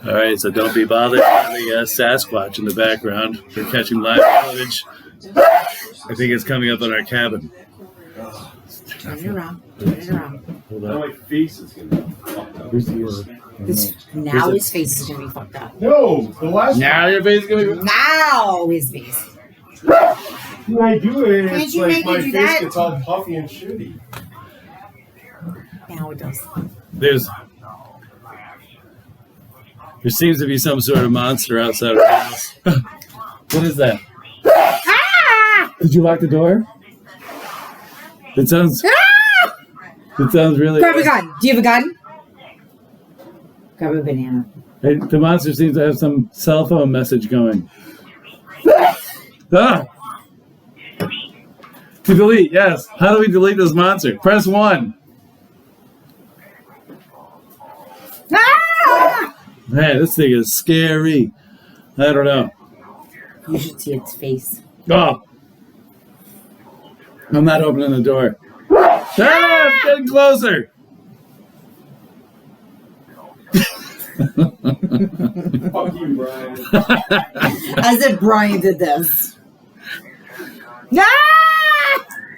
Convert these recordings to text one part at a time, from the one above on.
All right, so don't be bothered by the Sasquatch in the background. We're catching live footage. I think it's coming up on our cabin. Turn it around. Turn it around. Hold Now on. my face is gonna be fucked up. Now his face is going to be fucked up. No, the last Now your face is going to be... Now his face. when I do it, Can't it's you like make my it do face that? gets all puffy and shitty. Now it does. There seems to be some sort of monster outside of the house. What is that? Ah! Did you lock the door? It sounds... Ah! It sounds really... Grab a gun. Do you have a gun? Grab a banana. Hey, the monster seems to have some cell phone message going. Ah! To delete, yes. How do we delete this monster? Press 1. Ah! Man, this thing is scary. I don't know. You should see its face. Oh! I'm not opening the door. Ah! It's getting closer! Fuck you, Brian. As if Brian did this. Ah!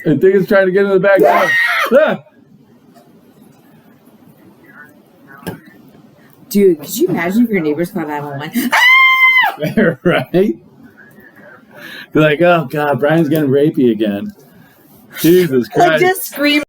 I think it's trying to get in the back door. Ah! Dude, could you imagine if your neighbors called 911? Ah! Right? You're like, oh God, Brian's getting rapey again. Jesus Like Christ. just scream.